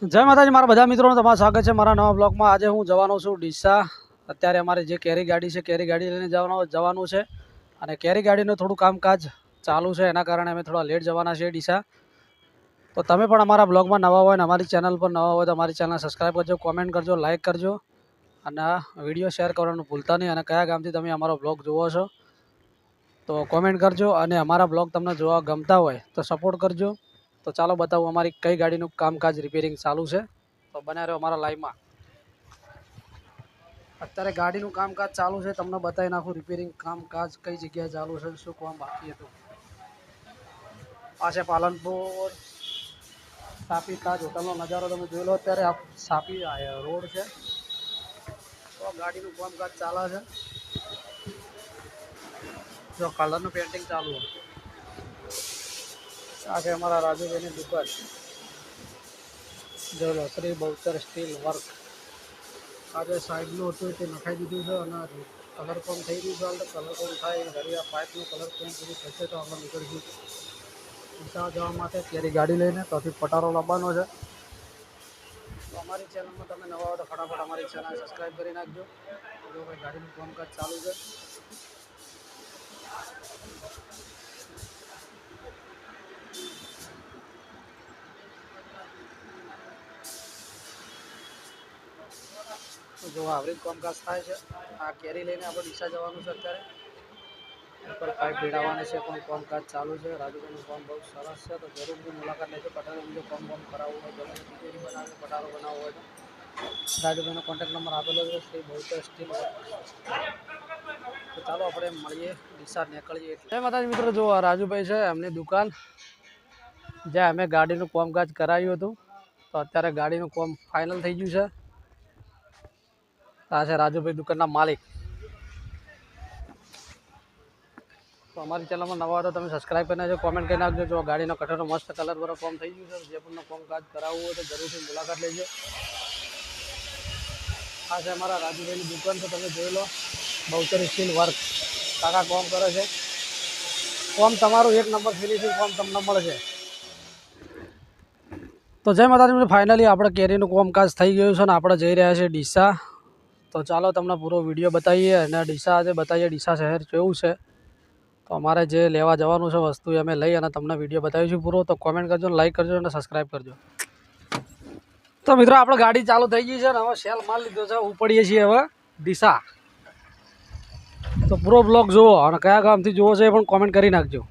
જય માતાજી મારા બધા મિત્રોનું તમારું સ્વાગત છે મારા નવા બ્લોગમાં। આજે હું જવાનો છું ડીસા। અત્યારે અમારી જે કેરી ગાડી છે કેરી ગાડી લઈને જવાનું છે અને કેરી ગાડીનું થોડું કામકાજ ચાલુ છે, એના કારણે અમે થોડા લેટ જવાના છીએ ડીસા। તો તમે પણ અમારા બ્લોગમાં નવા હોય અને અમારી ચેનલ પર નવા હોય તો અમારી ચેનલ સબસ્ક્રાઈબ કરજો, કોમેન્ટ કરજો, લાઇક કરજો અને વિડીયો શેર કરવાનું ભૂલતા નહીં। અને કયા ગામથી તમે અમારો બ્લોગ જુઓ છો તો કોમેન્ટ કરજો અને અમારા બ્લોગ તમને જોવા ગમતા હોય તો સપોર્ટ કરજો। તો ચાલો બતાવું અમારી કઈ ગાડીનું કામકાજ રિપેરિંગ ચાલુ છે, તો બન્યા રહ્યો અમારા લાઈવમાં। અત્યારે ગાડીનું કામકાજ ચાલુ છે, તમને બતાવી નાખું રિપેરિંગ કામકાજ કઈ જગ્યાએ ચાલુ છે, શું કામ બાકી હતું। આ છે પાલનપુર સાપી તાજ હોટલનો નજારો તમે જોઈ લો। અત્યારે આ સાપી રોડ છે, તો ગાડીનું કામકાજ ચાલે છે। જો કલરનું પેન્ટિંગ ચાલુ છે। આ છે અમારા રાજુભાઈની દુકાન, જોઈ લો શ્રી બહુચર સ્ટીલ વર્ક। આજે સાઈડનું હતું તે નખાઈ દીધું છે અને કલર કોમ થઈ ગયું છે। કલર કોમ થાય ઘરે આ પાઇપનું કલર કોમ પૂરું થશે તો આપણે નીકળીશું ડીસા જવા માટે કેરી ગાડી લઈને। ત્યાંથી પટારો લાવવાનો છે। તો અમારી ચેનલમાં તમે નવા હો તો ફટાફટ અમારી ચેનલ સબસ્ક્રાઈબ કરી નાખજો। જો ભાઈ ગાડીનું કામકાજ ચાલુ છે। જો આવરેજ કામકાજ થાય છે। આ કેરી લઈને આપણે ડીસા જવાનું છે। અત્યારે ઉપર પાઇપ ભેળવવાની છે, પણ કામકાજ ચાલુ છે। રાજુભાઈનું કામ બહુ સરસ છે, તો જરૂરથી મુલાકાત લેજો। પટારાનું જો કામ કરાવવું હોય, ગમે તે ડિઝાઇન બનાવે પટારો બનાવવો હોય તો રાજુભાઈનો કોન્ટેક્ટ નંબર આપેલો છે શ્રી બહુચર સ્ટીલ વર્ક। તો ચાલો આપણે મળીએ ડીસા નીકળીએ। જય માતાજી મિત્રો, જો આ રાજુભાઈ છે એમની દુકાન, જ્યાં અમે ગાડીનું કામકાજ કરાવ્યું હતું। તો અત્યારે ગાડીનું કામ ફાઇનલ થઈ ગયું છે। આ છે રાજુભાઈ દુકાનના માલિક। તો અમારી ચેનલમાં નવા હોય તો તમે સબસ્ક્રાઈબ કરી નાખજો, કોમેન્ટ કરી નાખજો। જો ગાડીનો કઠોરનો મસ્ત કલર વાળો કામ થઈ ગયું છે, જે પણ કામકાજ કરાવવું હોય તો જરૂરથી મુલાકાત લેજો। આ છે અમારા રાજુભાઈની દુકાન, તો તમે જોઈ લો બહુચર સ્ટીલ વર્ક। કાકા કામ કરે છે, કામ તમારું એક નંબર ફિનિશિંગ કામ તમને મળશે। તો જય માતાજી, ફાઇનલી આપણે કેરીનું કામકાજ થઈ ગયું છે ને આપણે જઈ રહ્યા છીએ ડીસા। તો ચાલો તમને પૂરો વિડીયો બતાવીએ અને ડીસા આજે બતાવીએ ડીસા શહેર કેવું છે। તો અમારે જે લેવા જવાનું છે વસ્તુ અમે લઈ અને તમને વિડીયો બતાવીશું પૂરો। તો કોમેન્ટ કરજો, લાઇક કરજો અને સબસ્ક્રાઈબ કરજો। તો મિત્રો આપણે ગાડી ચાલુ થઈ ગઈ છે ને હવે સેલ માલ લીધો છે, ઉપડીએ છીએ હવે ડીસા। તો પૂરો બ્લોગ જુઓ અને કયા ગામથી જુઓ છો એ પણ કોમેન્ટ કરી નાખજો।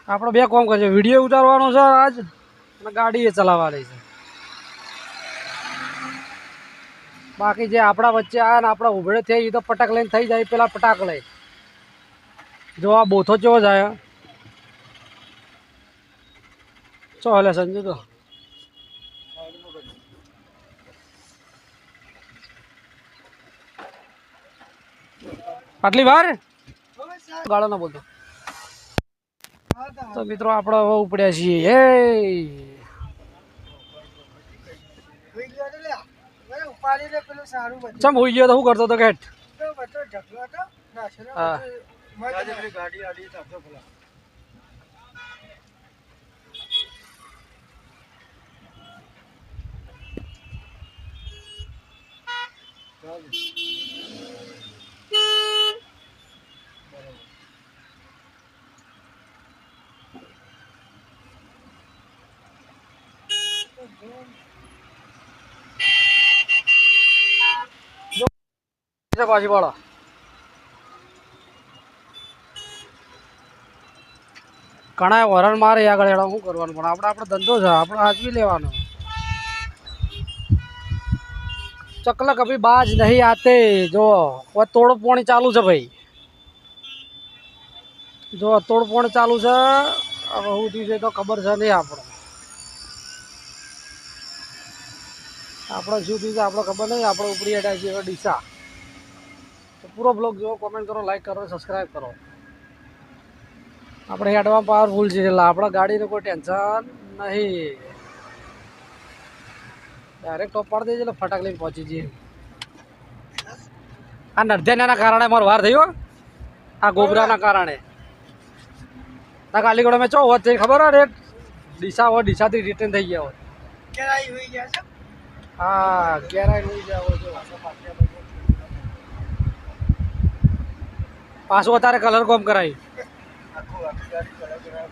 આપણે બે કામ કરજો, વિડીયો ઉતારવાનો છે આજ અને ગાડી એ ચલાવવાની છે। બાકી જે આપણા વચ્ચે આવ્યા ને આપણા ઉભળે થઈ એ તો પટાક લઈને થઈ જાય, પેલા પટાક લઈ જો આ બોથો ચેવો જાય ચો હલે સંજુ તો આટલી વાર ગાળો ના બોલતો। તો મિત્રો આપણે હવે ઉપડ્યા છીએ। ચમ હોઈ ગયો તો શું કરતો હતો કેટ? હા પાછી વાળો ઘણા વરણ મારે આગળ એડા શું કરવાનું, પણ આપણે આપણો ધંધો છે, આપણે હાજવી લેવાનો। चकला कभी बाज नहीं आते। जो वो तोड़ पोणी चालू है भाई, जो तोड़ पोणी चालू है अब हूँ थी तो खबर है नहीं। આપણે શું થયું આપણે ખબર નહીં। આપણે ઉપરી હેઠા છીએ ડીસા। તો પૂરો બ્લોગ જુઓ, કોમેન્ટ કરો, લાઈક કરો, સબસ્ક્રાઈબ કરો। આપણે હેડમાં પાવરફુલ છે એટલે આપણે ગાડીનું કોઈ ટેન્શન નહીં। ડાયરેક્ટ ટોપ પાડી દેજે એટલે ફટાક લઈને પહોંચી જઈએ। આ નર્ધ્યાના કારણે મારો વાર થયો, આ ગોબરાના કારણે। ના કાલીગોડા મેં ચો હોત છે ખબર હોય રેટ ડીસાથી રિટર્ન થઈ ગયા હોય કેરાઈ હોઈ ગયા છે હા કેરાઈ હોઈ ગયા હોય જો પાછું અત્યારે કલર કોમ કરાવી આખું આખી ગાડી કલર કરાવ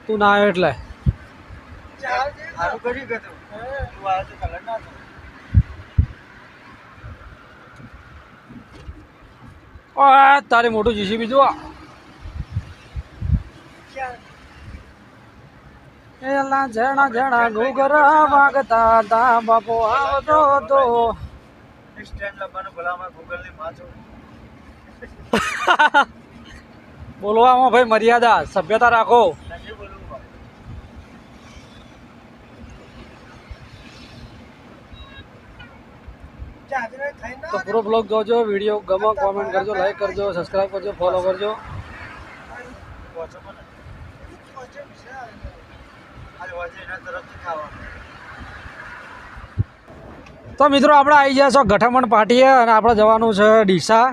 તું ના આવ્યો એટલે સારું કરી ગયું તું આવ્યો તો કલર ના હતો ઓય તારી મોટું જીસીબી જો એલા જણા જણા ઘૂઘરા વાગતા તા બાપો આવતો તો સ્ટેન્ડ લંબાનું ભલામાં ગૂગલ ની માં છો બોલવામાં ભાઈ મર્યાદા સભ્યતા રાખો નથી બોલવું તો પૂરો બ્લોગ જોજો વિડીયો ગમો કોમેન્ટ કરજો લાઈક કરજો સબસ્ક્રાઈબ કરજો ફોલો કરજો તો મિત્રો આપણે આવી ગયા છો ગઠામણ પાટીએ અને આપણે જવાનું છે ડીસા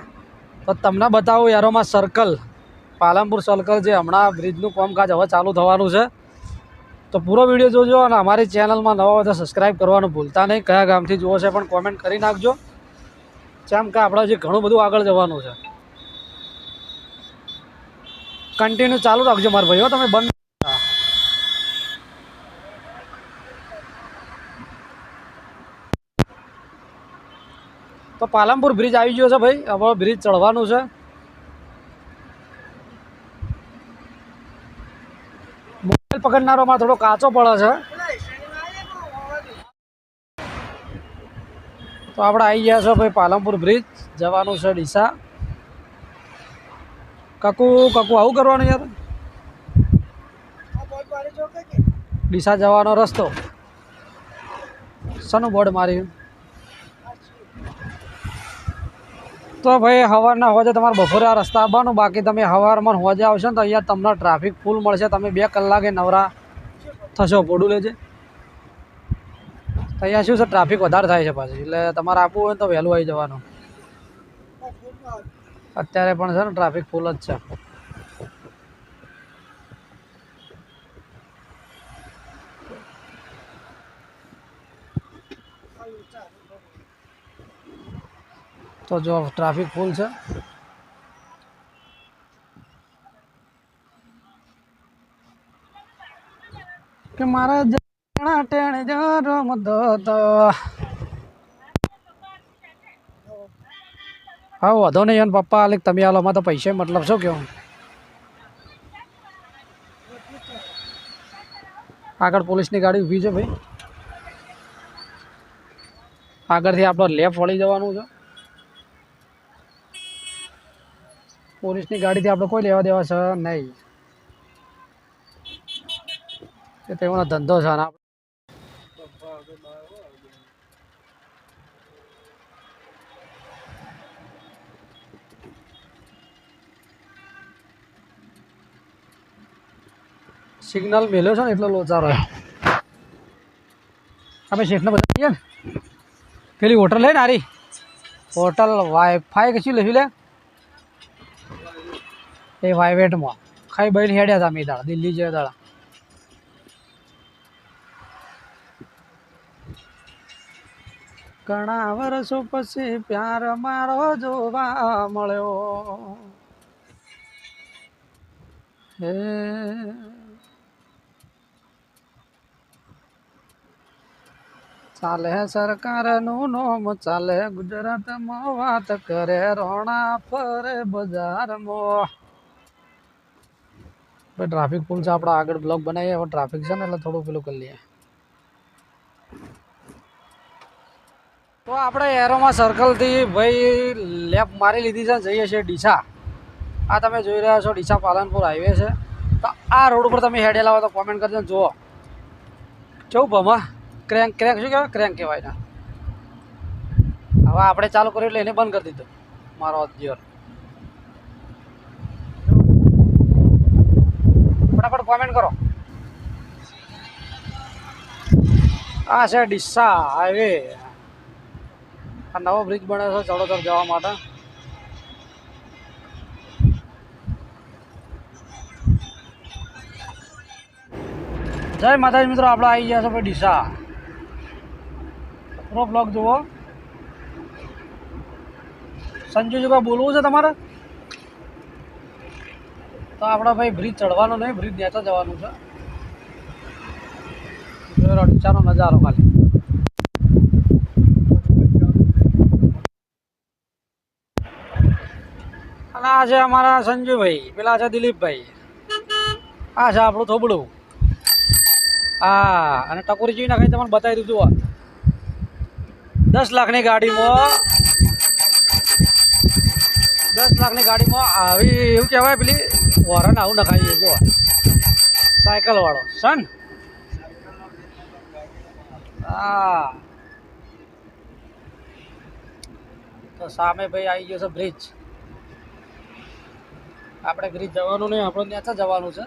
તો તમને બતાવું યારોમાં સર્કલ પાલનપુર સર્કલ જે હમણાં બ્રિજનું કામકાજ હવે ચાલુ થવાનું છે તો પૂરો વિડીયો જોજો અને અમારી ચેનલમાં નવા હોય તો સબસ્ક્રાઈબ કરવાનું ભૂલતા નહીં કયા ગામથી જુઓ છે પણ કોમેન્ટ કરી નાખજો જેમ કે આપણે હજી ઘણું બધું આગળ જવાનું છે કન્ટિન્યુ ચાલુ રાખજો મારા ભાઈઓ તમે બંધ તો પાલનપુર બ્રિજ આવી ગયો છે ભાઈ હવે બ્રિજ ચડવાનું છે મોબાઈલ પકડનારોમાં થોડો કાચો પડે છે તો આપણે આવી ગયા છો ભાઈ પાલનપુર બ્રિજ જવાનું છે ડીસા કાકુ આવું કરવાનું યાર ડીસા જવાનો રસ્તો શાનું બોર્ડ માર્યું તો ભાઈ સવારના હોજે તમારે બપોરે આ રસ્તા આવવાનું બાકી તમે સવારમાં હોજે આવશો ને તો અહીંયા તમને ટ્રાફિક ફૂલ મળશે તમે 2 કલાકે નવરા થશો પોડું લેજે તો અહીંયા શું છે ટ્રાફિક વધારે થાય છે પાછું એટલે તમારે આપવું હોય તો વહેલું આવી જવાનું અત્યારે પણ છે ને ટ્રાફિક ફૂલ જ છે તો જો ટ્રાફિક ફૂલ છે કે મારા જણા ટેણે રમતો તો હા વધો નહીં એને પપ્પા આલે તમે આલો માં તો પૈસા મતલબ શું કેવું આગળ પોલીસની ગાડી ઊભી છે ભાઈ આગળથી આપણે લેફ્ટ વળી જવાનું છે પોલીસની ગાડીથી આપણે કોઈ લેવા દેવા છે નહીં કે તેઓનો ધંધો છે ને સિગ્નલ મેલ્યો છે ને એટલો લોચા રહ્યો આપણે શેઠને બતાવીએ ને પેલી હોટલ લે ને આરી હોટલ વાઈફાઈ કશું લેવી લે એ વાઇવેટમાં ખાઈ બઈને હેડ્યા હતા મેં દાડા દિલ્હી જેવા દાડા ઘણા વર્ષો પછી પ્યાર મારો જોવા મળ્યો હે ચાલે સરકારનું નોમ ચાલે ગુજરાતમાં વાત કરે રોણા ફરે બજારમાં ભાઈ ટ્રાફિક ફૂલ છે આપણે આગળ બ્લોક બનાવીએ હવે ટ્રાફિક છે ને એટલે થોડું પેલું કરી લઈએ તો આપણે એરોમાં સર્કલથી ભાઈ લેફ્ટ મારી લીધી છે જઈએ છીએ ડીસા આ તમે જોઈ રહ્યા છો ડીસા પાલનપુર હાઈવે છે તો આ રોડ ઉપર તમે હેડેલા હોય તો કોમેન્ટ કરજો જુઓ કેવું ભમા ક્રેન્ક શું કહેવાય ક્રેન્ક કહેવાય ને હવે આપણે ચાલુ કર્યું એટલે એને બંધ કરી દીધું મારો જીવન ફટાફટ કોમેન્ટ કરો આ છે ડીસા હાઈવે આ નવો બ્રિજ બન્યો છે ચડોતર જવા માટે જય માતાજી મિત્રો, આપણે આવી ગયા છો ભાઈ ડીસા. પૂરો બ્લોગ જુઓ. સંજુજી કોઈ બોલવું છે તમારે? તો આપણે ભાઈ બ્રિજ ચડવાનો નહીં, બ્રિજ નેચે જવાનું છે. ડીસાનો નજારો ખાલી. અને આ છે અમારા સંજુભાઈ, પેલા છે દિલીપભાઈ, આ છે આપણું થોબડું. હા, અને ટકોરી જોઈ નાખી તમને બતાવી દીધું. 10 લાખની ગાડીમાં 10 લાખની ગાડીમાં આવી એવું કહેવાય, પેલી વોરન આવું નખાઈએ જો સાયકલ વાળો સન. હા, તો સામે ભાઈ આવી ગયો છે બ્રિજ. આપણે બ્રિજ જવાનું નહીં, આપણે ત્યાં જવાનું છે.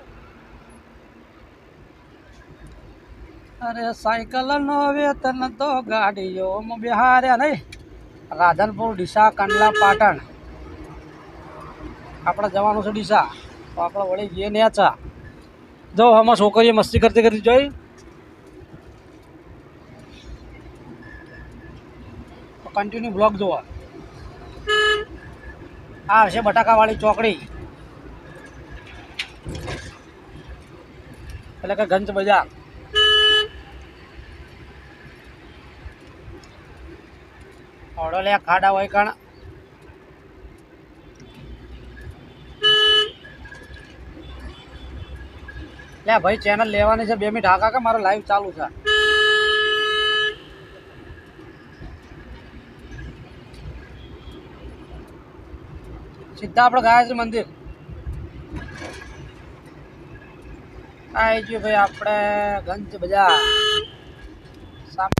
અરે સાયકલ નો વેતન તો ગાડીઓમાં બિહાર્યા નહીં. રાધનપુર, ડીસા, કંડલા, પાટણ આપણે જવાનું છે ડીસા. તો આપણે વળી જઈએ નેચા. જો આમાં છોકરીએ મસ્તી કરતી કરતી જોઈ. કન્ટિન્યુ બ્લોગ જોવા. આ છે બટાકાવાળી ચોકડી, એટલે કે ગંજ બજાર. ઓડો લે ખાડા હોય કણ. લે ભાઈ ચેનલ લેવાની છે, 2 મિનિટ હા કાકા, મારો લાઈવ ચાલુ છે. સીધા આપણે ગાયત્રી મંદિર આવી ગયું ભાઈ. આપણે ગંજ બજાર સામે.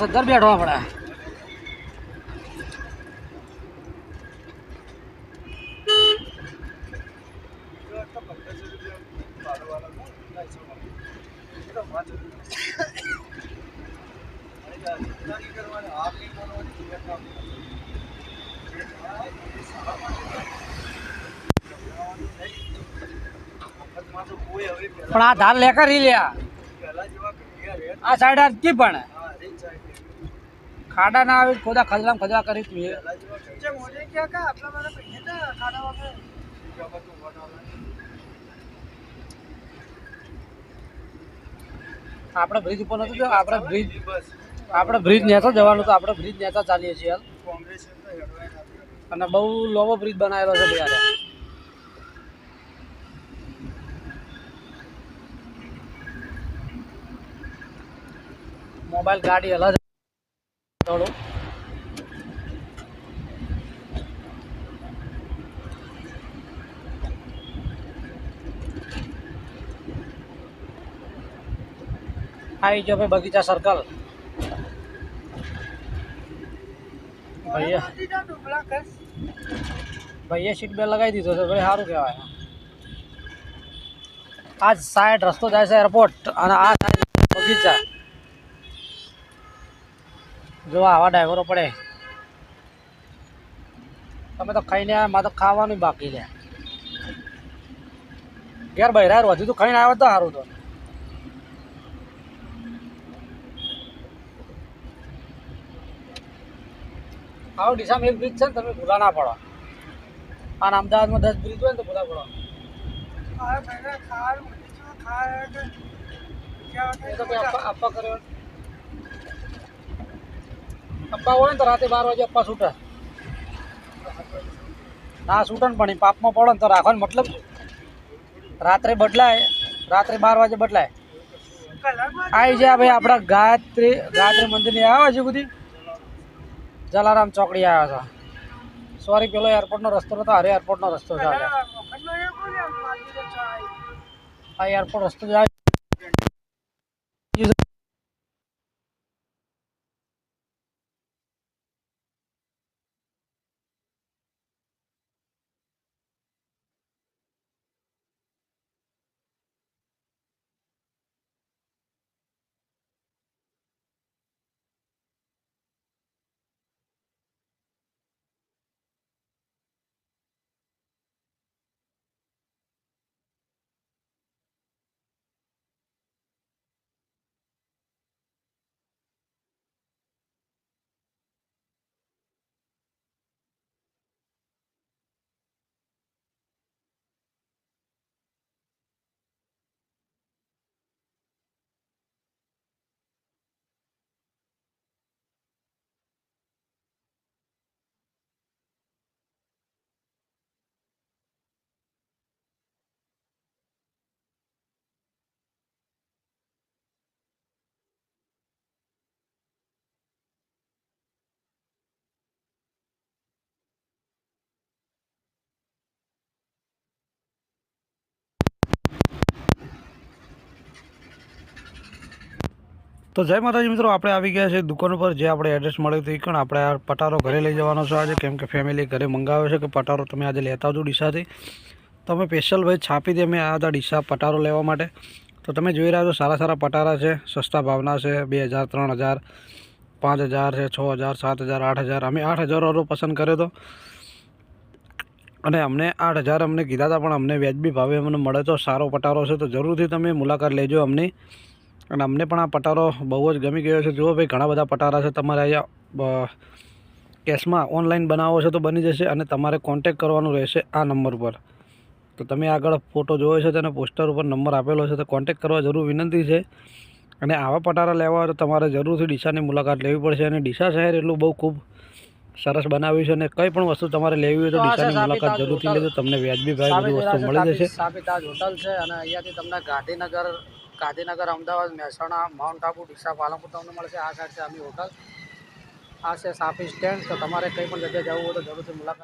સદ્ધર બેઠો આપણે. પણ આ ધાર લે કરી લ્યા, આ સાઈડ અટકી પણ ખાડા ના આવે. ખોદા ખજલામ ખજલા કરી તું આપણે બ્રિજ ઉપર નતું જો. આપણે બ્રિજ નેચો જવાનું તો આપણે બ્રિજ નેચા ચાલીએ છીએ. અને બહુ લોબો બ્રિજ બનાવેલો છે ભાઈ. મોબાઈલ ગાડી હલા થોડું. આવી ગયો ભાઈ બગીચા સર્કલ. ભૈયા સીટ બેલ્ટ લગાવી દીધો છે ભાઈ, સારું કહેવાય. આ સાઈડ રસ્તો જાય છે એરપોર્ટ, અને આ સાઈડ બગીચા. જો આવા ડ્રાઈવરો પડે. તમે તો ખાઈને આવ્યા, મારે તો ખાવાનું બાકી લે. ઘેર બહેરાર વધુ તો ખાઈને આવ્યો તો સારું. તો આવો ડીસામાં એક બ્રિજ છે ને, તમે ભૂલા ના પડો. અને અમદાવાદમાં 10 બ્રિજ હોય ને તો ભૂલા પડો. એ તો ભાઈ અપ્પા કર્યો. અપ્પા હોય ને તો રાતે 12 વાગે અપ્પા છૂટે. ના છૂટે ને, પણ પાપમાં પડો ને તો રાખવાનો મતલબ રાત્રે બદલાય. રાત્રે 12 વાગે બદલાય. આવી જાય ભાઈ આપણા ગાયત્રી મંદિરની આવ્યા હજી સુધી. જલારામ ચોકડી આવ્યા છે. સોરી, પેલો એરપોર્ટનો રસ્તો નતો, હારે એરપોર્ટનો રસ્તો છે. આ એરપોર્ટ રસ્તો જાય. તો જય માતાજી મિત્રો, આપણે આવી ગયા છે દુકાન ઉપર. જે આપણે એડ્રેસ મળ્યું હતું એ પણ આપણે આ પટારો ઘરે લઈ જવાનો છે આજે, કેમ કે ફેમિલી ઘરે મંગાવ્યો છે કે પટારો તમે આજે લેતા આવજો ડીસાથી. તો અમે સ્પેશિયલ ભાઈ છાપી દે અમે આવ્યા હતા ડીસા પટારો લેવા માટે. તો તમે જોઈ રહ્યા છો સારા સારા પટારા છે, સસ્તા ભાવના છે. 2000, 3000, 5000 છે, 6000, 7000, 8000. અમે 8000 વાળો પસંદ કર્યો હતો અને અમને 8000 અમને કીધા હતા, પણ અમને વ્યાજબી ભાવે અમને મળે તો સારો પટારો છે. તો જરૂરથી તમે મુલાકાત લેજો અમને. અને અમને પણ આ પટારો બહુ જ ગમી ગયો છે. જુઓ ભાઈ, ઘણા બધા પટારા છે. તમારે અહીંયા કેશમાં ઓનલાઈન બનાવો છે તો બની જશે, અને તમારે કોન્ટેક કરવાનું રહેશે આ નંબર પર. તો તમે આગળ ફોટો જોયો છે તેને પોસ્ટર ઉપર નંબર આપેલો છે, તો કોન્ટેક કરવા જરૂર વિનંતી છે. અને આવા પટારા લેવા હોય તો તમારે જરૂરથી ડીસાની મુલાકાત લેવી પડશે. અને ડીસા શહેર એટલું બહુ ખૂબ સરસ બનાવ્યું છે, અને કંઈ પણ વસ્તુ તમારે લેવી હોય તો ડીસાની મુલાકાત જરૂરથી લેજો. તમને વ્યાજબી ભાવે બધી વસ્તુ મળી જશે. સાબી તાજ હોટલ છે, અને અહીંયાથી તમને ગાંધીનગર, અમદાવાદ, મહેસાણા, માઉન્ટ આબુ, ડીસા, પાલનપુર તમને મળશે. આ સાઈડ છે આમી હોટલ, આ છે સાપી સ્ટેન્ડ. તો તમારે કંઈ પણ જગ્યાએ જવું હોય તો જરૂરથી મુલાકાત